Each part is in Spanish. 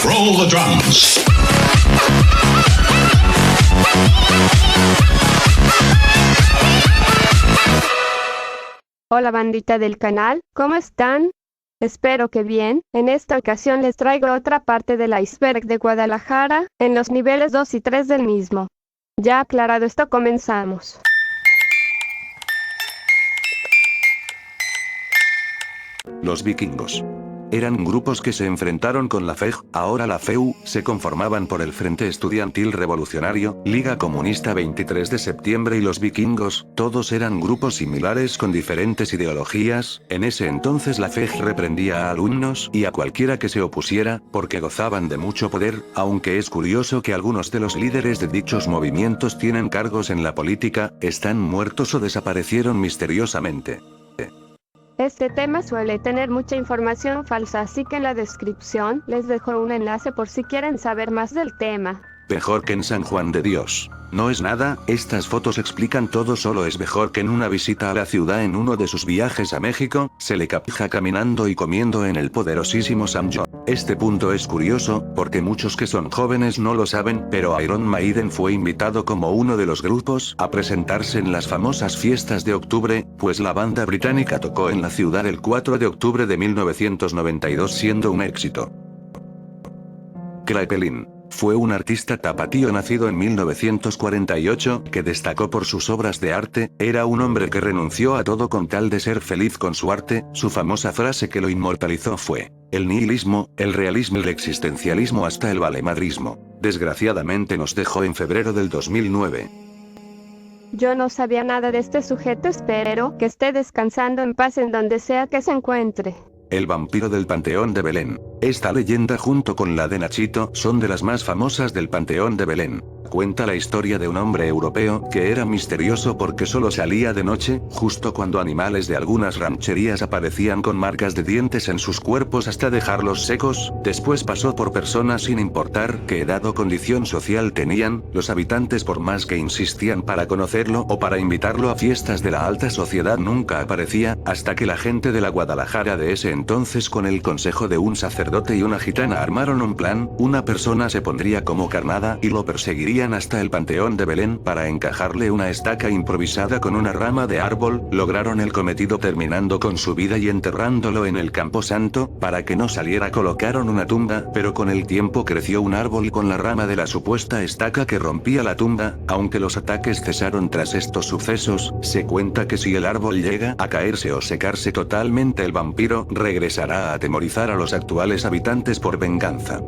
Roll the drums. Hola bandita del canal, ¿cómo están? Espero que bien. En esta ocasión les traigo otra parte del iceberg de Guadalajara, en los niveles 2 y 3 del mismo. Ya aclarado esto, comenzamos. Los vikingos. Eran grupos que se enfrentaron con la FEG, ahora la FEU, se conformaban por el Frente Estudiantil Revolucionario, Liga Comunista 23 de septiembre y los vikingos, todos eran grupos similares con diferentes ideologías. En ese entonces la FEG reprendía a alumnos y a cualquiera que se opusiera, porque gozaban de mucho poder, aunque es curioso que algunos de los líderes de dichos movimientos tienen cargos en la política, están muertos o desaparecieron misteriosamente. Este tema suele tener mucha información falsa, así que en la descripción les dejo un enlace por si quieren saber más del tema. Mejor que en San Juan de Dios. No es nada, estas fotos explican todo. Solo es mejor que en una visita a la ciudad en uno de sus viajes a México, se le capta caminando y comiendo en el poderosísimo Sam John. Este punto es curioso, porque muchos que son jóvenes no lo saben, pero Iron Maiden fue invitado como uno de los grupos a presentarse en las famosas fiestas de octubre, pues la banda británica tocó en la ciudad el 4 de octubre de 1992 siendo un éxito. Kraepelin. Fue un artista tapatío nacido en 1948, que destacó por sus obras de arte. Era un hombre que renunció a todo con tal de ser feliz con su arte. Su famosa frase que lo inmortalizó fue: el nihilismo, el realismo y el existencialismo hasta el valemadrismo. Desgraciadamente nos dejó en febrero del 2009. Yo no sabía nada de este sujeto, espero que esté descansando en paz en donde sea que se encuentre. El vampiro del Panteón de Belén. Esta leyenda junto con la de Nachito son de las más famosas del Panteón de Belén. Cuenta la historia de un hombre europeo que era misterioso porque solo salía de noche, justo cuando animales de algunas rancherías aparecían con marcas de dientes en sus cuerpos hasta dejarlos secos. Después pasó por personas sin importar qué edad o condición social tenían. Los habitantes, por más que insistían para conocerlo o para invitarlo a fiestas de la alta sociedad, nunca aparecía, hasta que la gente de la Guadalajara de ese entonces, con el consejo de un sacerdote y una gitana, armaron un plan. Una persona se pondría como carnada y lo perseguirían hasta el Panteón de Belén para encajarle una estaca improvisada con una rama de árbol. Lograron el cometido terminando con su vida y enterrándolo en el Camposanto. Para que no saliera colocaron una tumba, pero con el tiempo creció un árbol con la rama de la supuesta estaca que rompía la tumba. Aunque los ataques cesaron tras estos sucesos, se cuenta que si el árbol llega a caerse o secarse totalmente, el vampiro regresará a atemorizar a los actuales habitantes por venganza.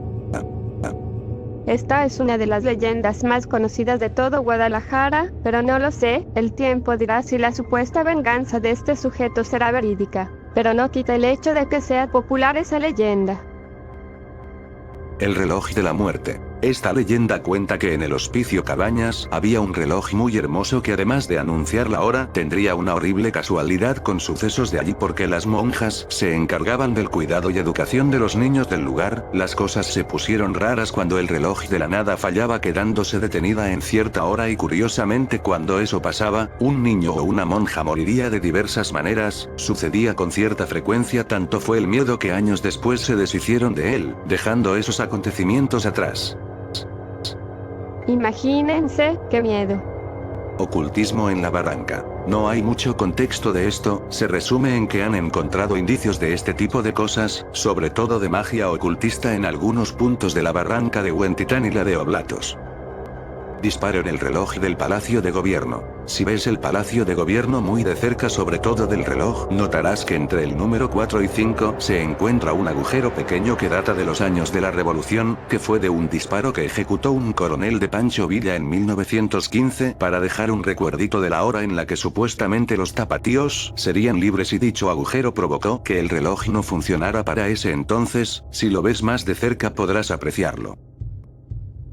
Esta es una de las leyendas más conocidas de todo Guadalajara, pero no lo sé, el tiempo dirá si la supuesta venganza de este sujeto será verídica, pero no quita el hecho de que sea popular esa leyenda. El reloj de la muerte. Esta leyenda cuenta que en el Hospicio Cabañas había un reloj muy hermoso que, además de anunciar la hora, tendría una horrible casualidad con sucesos de allí, porque las monjas se encargaban del cuidado y educación de los niños del lugar. Las cosas se pusieron raras cuando el reloj de la nada fallaba, quedándose detenida en cierta hora, y curiosamente cuando eso pasaba, un niño o una monja moriría de diversas maneras. Sucedía con cierta frecuencia, tanto fue el miedo que años después se deshicieron de él, dejando esos acontecimientos atrás. Imagínense, qué miedo. Ocultismo en la barranca. No hay mucho contexto de esto, se resume en que han encontrado indicios de este tipo de cosas, sobre todo de magia ocultista en algunos puntos de la barranca de Huentitán y la de Oblatos. Disparo en el reloj del Palacio de Gobierno. Si ves el Palacio de Gobierno muy de cerca, sobre todo del reloj, notarás que entre el número 4 y 5 se encuentra un agujero pequeño que data de los años de la Revolución, que fue de un disparo que ejecutó un coronel de Pancho Villa en 1915 para dejar un recuerdito de la hora en la que supuestamente los tapatíos serían libres, y dicho agujero provocó que el reloj no funcionara para ese entonces. Si lo ves más de cerca podrás apreciarlo.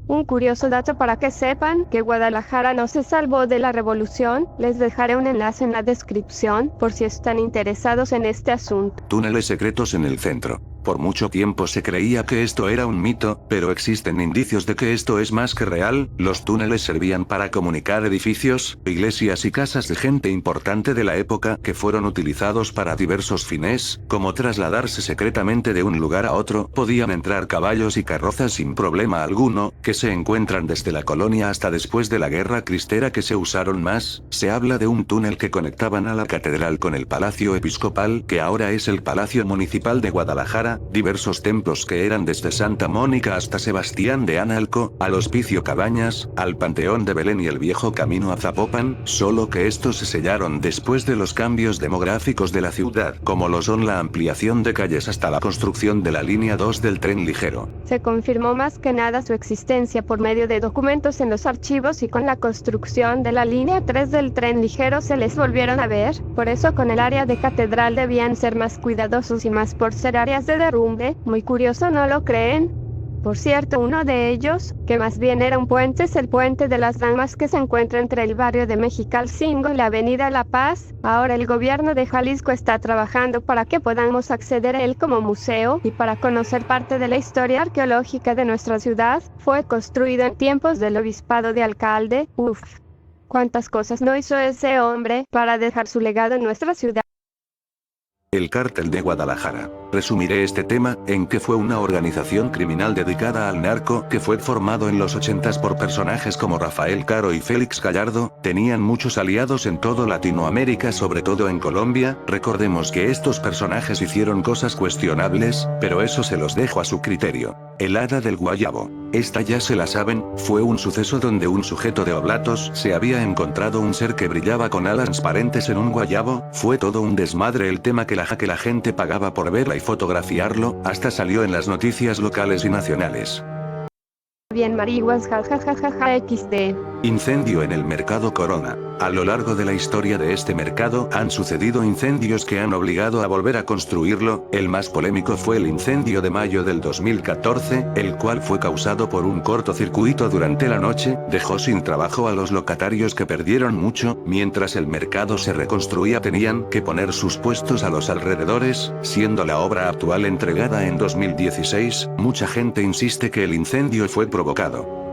Un curioso dato para que sepan que Guadalajara no se salvó de la revolución. Les dejaré un enlace en la descripción por si están interesados en este asunto. Túneles secretos en el centro. Por mucho tiempo se creía que esto era un mito, pero existen indicios de que esto es más que real. Los túneles servían para comunicar edificios, iglesias y casas de gente importante de la época que fueron utilizados para diversos fines, como trasladarse secretamente de un lugar a otro. Podían entrar caballos y carrozas sin problema alguno, que se encuentran desde la colonia hasta después de la guerra cristera que se usaron más. Se habla de un túnel que conectaban a la catedral con el palacio episcopal, que ahora es el Palacio Municipal de Guadalajara, diversos templos que eran desde Santa Mónica hasta Sebastián de Analco, al Hospicio Cabañas, al Panteón de Belén y el viejo camino a Zapopan, solo que estos se sellaron después de los cambios demográficos de la ciudad, como lo son la ampliación de calles hasta la construcción de la línea 2 del tren ligero. Se confirmó más que nada su existencia por medio de documentos en los archivos, y con la construcción de la línea 3 del tren ligero se les volvieron a ver. Por eso con el área de catedral debían ser más cuidadosos, y más por ser áreas de derrumbe. Muy curioso, ¿no lo creen? Por cierto, uno de ellos, que más bien era un puente, es el Puente de las Damas, que se encuentra entre el barrio de Mexicalcingo y la avenida La Paz. Ahora el gobierno de Jalisco está trabajando para que podamos acceder a él como museo, y para conocer parte de la historia arqueológica de nuestra ciudad. Fue construido en tiempos del obispado de Alcalde. Uf, cuántas cosas no hizo ese hombre para dejar su legado en nuestra ciudad. El Cártel de Guadalajara. Resumiré este tema en que fue una organización criminal dedicada al narco que fue formado en los 80s por personajes como Rafael Caro y Félix Gallardo. Tenían muchos aliados en todo Latinoamérica, sobre todo en Colombia. Recordemos que estos personajes hicieron cosas cuestionables, pero eso se los dejo a su criterio. El Hada del Guayabo. Esta ya se la saben, fue un suceso donde un sujeto de Oblatos se había encontrado un ser que brillaba con alas transparentes en un guayabo. Fue todo un desmadre el tema, que la gente pagaba por verla y fotografiarlo, hasta salió en las noticias locales y nacionales. Bien marihuas, jajajaja xd. Incendio en el Mercado Corona. A lo largo de la historia de este mercado han sucedido incendios que han obligado a volver a construirlo. El más polémico fue el incendio de mayo del 2014, el cual fue causado por un cortocircuito durante la noche. Dejó sin trabajo a los locatarios, que perdieron mucho. Mientras el mercado se reconstruía tenían que poner sus puestos a los alrededores, siendo la obra actual entregada en 2016. Mucha gente insiste que el incendio fue provocado.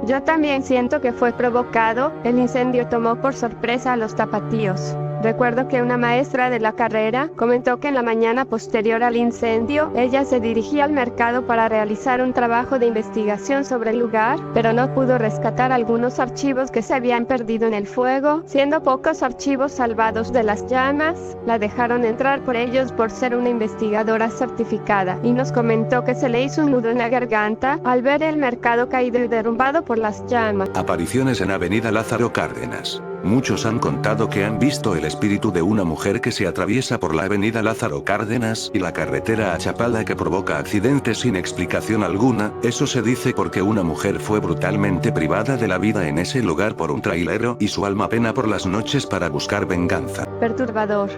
Yo también siento que fue provocado. El incendio tomó por sorpresa a los tapatíos. Recuerdo que una maestra de la carrera comentó que en la mañana posterior al incendio, ella se dirigía al mercado para realizar un trabajo de investigación sobre el lugar, pero no pudo rescatar algunos archivos que se habían perdido en el fuego. Siendo pocos archivos salvados de las llamas, la dejaron entrar por ellos por ser una investigadora certificada, y nos comentó que se le hizo un nudo en la garganta al ver el mercado caído y derrumbado por las llamas. Apariciones en Avenida Lázaro Cárdenas. Muchos han contado que han visto el espíritu de una mujer que se atraviesa por la avenida Lázaro Cárdenas y la carretera a Chapala, que provoca accidentes sin explicación alguna. Eso se dice porque una mujer fue brutalmente privada de la vida en ese lugar por un trailero, y su alma pena por las noches para buscar venganza. Perturbador.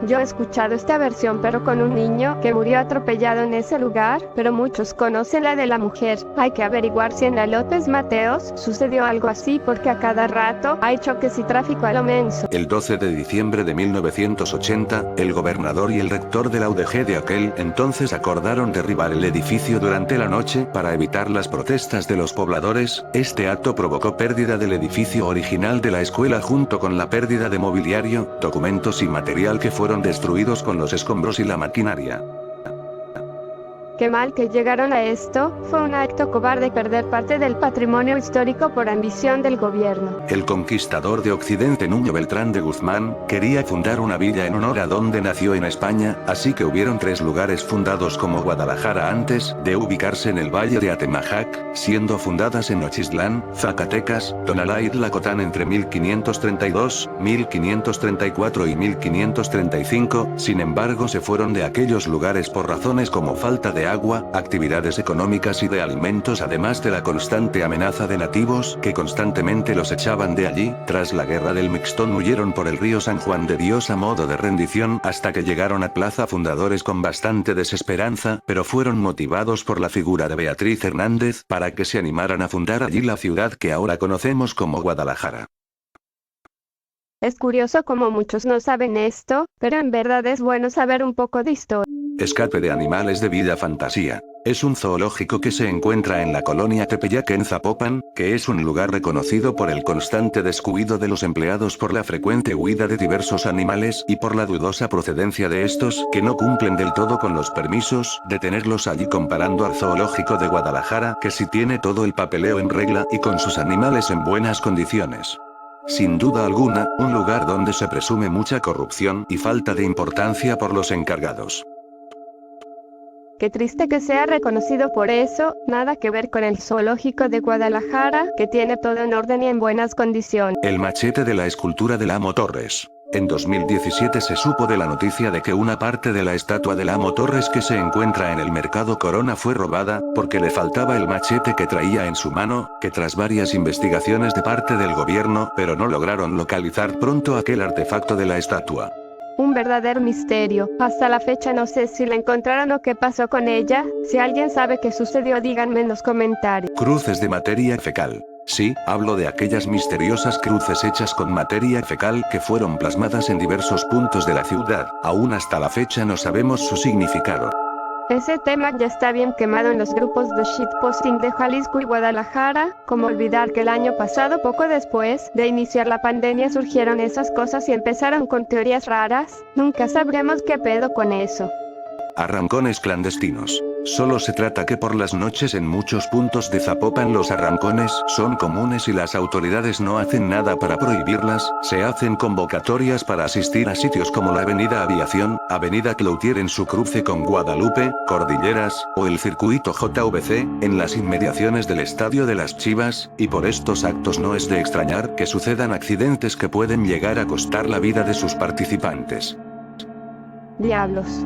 Yo he escuchado esta versión, pero con un niño que murió atropellado en ese lugar, pero muchos conocen la de la mujer. Hay que averiguar si en la López Mateos sucedió algo así, porque a cada rato hay choques y tráfico a lo menso. El 12 de diciembre de 1980, el gobernador y el rector de la UDG de aquel entonces acordaron derribar el edificio durante la noche para evitar las protestas de los pobladores. Este acto provocó pérdida del edificio original de la escuela, junto con la pérdida de mobiliario, documentos y material que fueron destruidos con los escombros y la maquinaria. Qué mal que llegaron a esto. Fue un acto cobarde perder parte del patrimonio histórico por ambición del gobierno. El conquistador de Occidente Nuño Beltrán de Guzmán quería fundar una villa en honor a donde nació en España, así que hubieron 3 lugares fundados como Guadalajara antes de ubicarse en el valle de Atemajac, siendo fundadas en Nochistlán, Zacatecas, Tonalá y Tlacotán entre 1532, 1534 y 1535. Sin embargo, se fueron de aquellos lugares por razones como falta de agua, actividades económicas y de alimentos, además de la constante amenaza de nativos que constantemente los echaban de allí. Tras la guerra del Mixtón huyeron por el río San Juan de Dios a modo de rendición, hasta que llegaron a Plaza Fundadores con bastante desesperanza, pero fueron motivados por la figura de Beatriz Hernández para que se animaran a fundar allí la ciudad que ahora conocemos como Guadalajara. Es curioso como muchos no saben esto, pero en verdad es bueno saber un poco de historia. Escape de animales de vida fantasía. Es un zoológico que se encuentra en la colonia Tepeyac en Zapopan, que es un lugar reconocido por el constante descuido de los empleados por la frecuente huida de diversos animales y por la dudosa procedencia de estos que no cumplen del todo con los permisos de tenerlos allí, comparando al zoológico de Guadalajara, que sí tiene todo el papeleo en regla y con sus animales en buenas condiciones. Sin duda alguna, un lugar donde se presume mucha corrupción y falta de importancia por los encargados. Qué triste que sea reconocido por eso, nada que ver con el zoológico de Guadalajara, que tiene todo en orden y en buenas condiciones. El machete de la escultura del Amo Torres. En 2017 se supo de la noticia de que una parte de la estatua del Amo Torres que se encuentra en el Mercado Corona fue robada, porque le faltaba el machete que traía en su mano, que tras varias investigaciones de parte del gobierno, pero no lograron localizar pronto aquel artefacto de la estatua. Un verdadero misterio. Hasta la fecha no sé si la encontraron o qué pasó con ella. Si alguien sabe qué sucedió, díganme en los comentarios. Cruces de materia fecal. Sí, hablo de aquellas misteriosas cruces hechas con materia fecal que fueron plasmadas en diversos puntos de la ciudad. Aún hasta la fecha no sabemos su significado. Ese tema ya está bien quemado en los grupos de shitposting de Jalisco y Guadalajara. Como olvidar que el año pasado, poco después de iniciar la pandemia, surgieron esas cosas y empezaron con teorías raras. Nunca sabremos qué pedo con eso. Arrancones clandestinos. Solo se trata que por las noches en muchos puntos de Zapopan los arrancones son comunes y las autoridades no hacen nada para prohibirlas. Se hacen convocatorias para asistir a sitios como la Avenida Aviación, Avenida Cloutier en su cruce con Guadalupe, Cordilleras, o el circuito JVC, en las inmediaciones del Estadio de las Chivas, y por estos actos no es de extrañar que sucedan accidentes que pueden llegar a costar la vida de sus participantes. Diablos.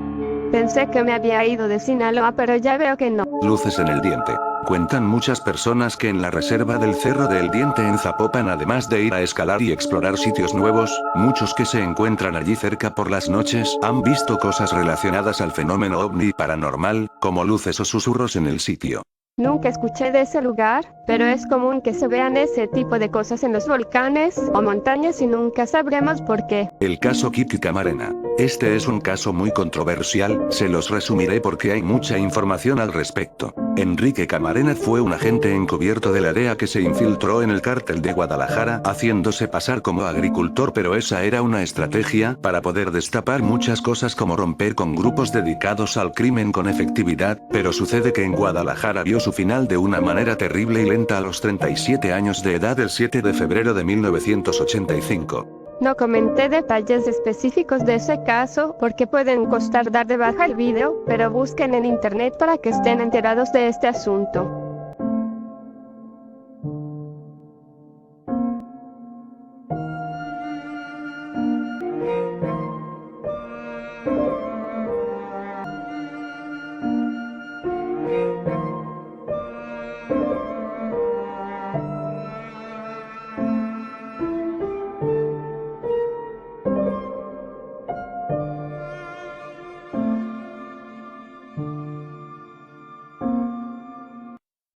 Pensé que me había ido de Sinaloa, pero ya veo que no. Luces en el diente. Cuentan muchas personas que en la reserva del Cerro del Diente en Zapopan, además de ir a escalar y explorar sitios nuevos, muchos que se encuentran allí cerca por las noches han visto cosas relacionadas al fenómeno ovni paranormal, como luces o susurros en el sitio. Nunca escuché de ese lugar, pero es común que se vean ese tipo de cosas en los volcanes o montañas y nunca sabremos por qué. El caso Kiki Camarena. Este es un caso muy controversial, se los resumiré porque hay mucha información al respecto. Enrique Camarena fue un agente encubierto de la DEA que se infiltró en el cártel de Guadalajara haciéndose pasar como agricultor, pero esa era una estrategia para poder destapar muchas cosas como romper con grupos dedicados al crimen con efectividad, pero sucede que en Guadalajara vio su final de una manera terrible y lenta a los 37 años de edad el 7 de febrero de 1985. No comenté detalles específicos de ese caso porque pueden costar dar de baja el video, pero busquen en internet para que estén enterados de este asunto.